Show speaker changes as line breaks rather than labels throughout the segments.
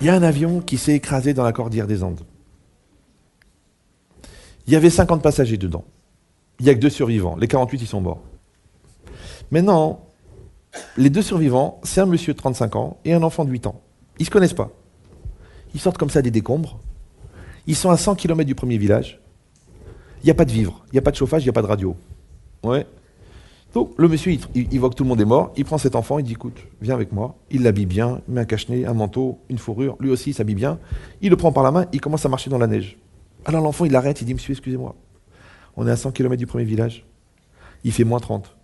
Il y a un avion qui s'est écrasé dans la cordillère des Andes. Il y avait 50 passagers dedans. Il n'y a que 2 survivants. Les 48, ils sont morts. Maintenant, les 2 survivants, c'est un monsieur de 35 ans et un enfant de 8 ans. Ils ne se connaissent pas. Ils sortent comme ça des décombres. Ils sont à 100 km du premier village. Il n'y a pas de vivres, il n'y a pas de chauffage, il n'y a pas de radio. Ouais. Donc le monsieur, il voit que tout le monde est mort, il prend cet enfant, il dit écoute, viens avec moi. Il l'habille bien, il met un cache-nez, un manteau, une fourrure, lui aussi il s'habille bien. Il le prend par la main, il commence à marcher dans la neige. Alors l'enfant il l'arrête, il dit monsieur excusez-moi, on est à 100 km du premier village, il fait moins 30,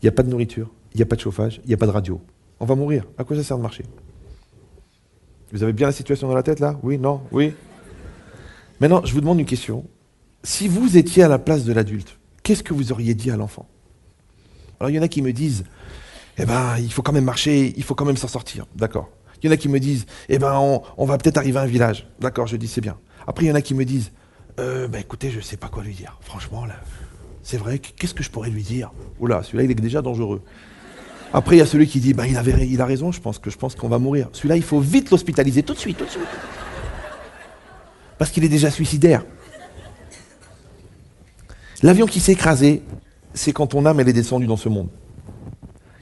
il n'y a pas de nourriture, il n'y a pas de chauffage, il n'y a pas de radio. On va mourir, à quoi ça sert de marcher? Vous avez bien la situation dans la tête là? Oui, non, oui. Maintenant je vous demande une question. Si vous étiez à la place de l'adulte, qu'est-ce que vous auriez dit à l'enfant? Alors il y en a qui me disent, eh ben il faut quand même marcher, il faut quand même s'en sortir, d'accord. Il y en a qui me disent, eh ben on va peut-être arriver à un village, d'accord, je dis c'est bien. Après il y en a qui me disent, écoutez, je sais pas quoi lui dire, franchement là, c'est vrai, qu'est-ce que je pourrais lui dire? Oula, celui-là il est déjà dangereux. Après il y a celui qui dit, il a raison, je pense qu'on va mourir. Celui-là il faut vite l'hospitaliser, tout de suite. Parce qu'il est déjà suicidaire. L'avion qui s'est écrasé, c'est quand ton âme elle est descendue dans ce monde.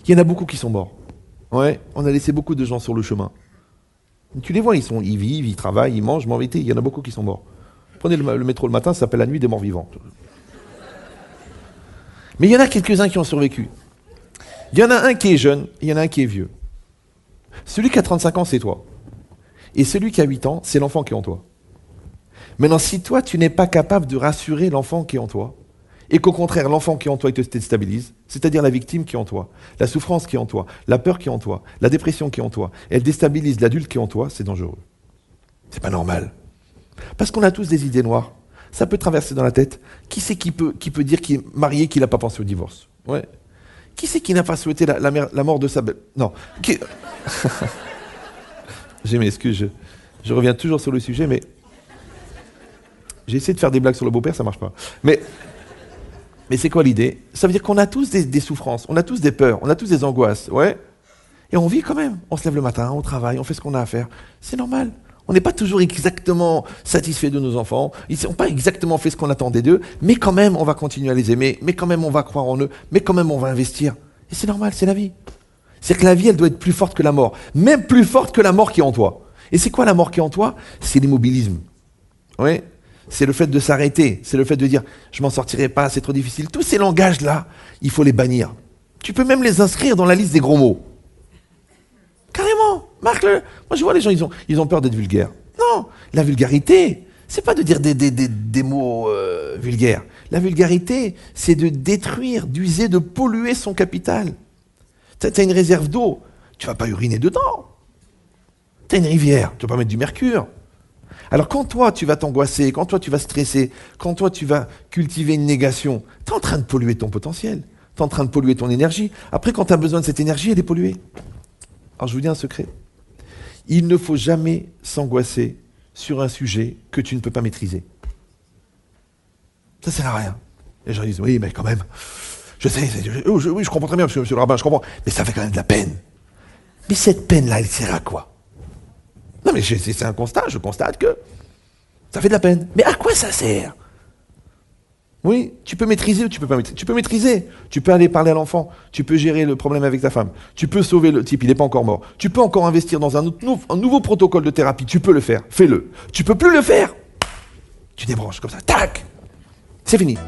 Il y en a beaucoup qui sont morts. Ouais, on a laissé beaucoup de gens sur le chemin. Tu les vois, ils vivent, ils travaillent, ils mangent, mais il y en a beaucoup qui sont morts. Prenez le métro le matin, ça s'appelle la nuit des morts vivants. Mais il y en a quelques-uns qui ont survécu. Il y en a un qui est jeune, il y en a un qui est vieux. Celui qui a 35 ans, c'est toi. Et celui qui a 8 ans, c'est l'enfant qui est en toi. Maintenant, si toi, tu n'es pas capable de rassurer l'enfant qui est en toi, et qu'au contraire, l'enfant qui est en toi, il te déstabilise, c'est-à-dire la victime qui est en toi, la souffrance qui est en toi, la peur qui est en toi, la dépression qui est en toi, elle déstabilise l'adulte qui est en toi, c'est dangereux. C'est pas normal. Parce qu'on a tous des idées noires. Ça peut traverser dans la tête. Qui c'est qui peut dire qu'il est marié, qu'il n'a pas pensé au divorce? Ouais. Qui c'est qui n'a pas souhaité la mort de sa belle... Non. J'ai mes excuses, je reviens toujours sur le sujet, mais... J'ai essayé de faire des blagues sur le beau-père, ça marche pas. Mais c'est quoi l'idée? Ça veut dire qu'on a tous des souffrances, on a tous des peurs, on a tous des angoisses, ouais. Et on vit quand même. On se lève le matin, on travaille, on fait ce qu'on a à faire. C'est normal. On n'est pas toujours exactement satisfait de nos enfants. Ils n'ont pas exactement fait ce qu'on attendait d'eux, mais quand même, on va continuer à les aimer, mais quand même, on va croire en eux, mais quand même, on va investir. Et c'est normal, c'est la vie. C'est que la vie, elle doit être plus forte que la mort. Même plus forte que la mort qui est en toi. Et c'est quoi la mort qui est en toi? C'est l'immobilisme. Oui. C'est le fait de s'arrêter, c'est le fait de dire « je m'en sortirai pas, c'est trop difficile ». Tous ces langages-là, il faut les bannir. Tu peux même les inscrire dans la liste des gros mots. Carrément, marque-le. Moi je vois les gens, ils ont peur d'être vulgaires. Non, la vulgarité, c'est pas de dire des mots vulgaires. La vulgarité, c'est de détruire, d'user, de polluer son capital. T'as une réserve d'eau, tu vas pas uriner dedans. T'as une rivière, tu vas pas mettre du mercure. Alors quand toi tu vas t'angoisser, quand toi tu vas stresser, quand toi tu vas cultiver une négation, tu es en train de polluer ton potentiel, tu es en train de polluer ton énergie. Après quand tu as besoin de cette énergie, elle est polluée. Alors je vous dis un secret, il ne faut jamais s'angoisser sur un sujet que tu ne peux pas maîtriser. Ça sert à rien. Les gens disent oui mais quand même, je sais, oui je comprends très bien monsieur le rabbin, je comprends, mais ça fait quand même de la peine. Mais cette peine-là, elle sert à quoi? Non mais c'est un constat, je constate que ça fait de la peine. Mais à quoi ça sert? Oui, tu peux maîtriser ou tu peux pas maîtriser. Tu peux maîtriser, tu peux aller parler à l'enfant, tu peux gérer le problème avec ta femme, tu peux sauver le type, il n'est pas encore mort. Tu peux encore investir dans un nouveau protocole de thérapie, tu peux le faire, fais-le. Tu peux plus le faire, tu débranches comme ça, tac, c'est fini.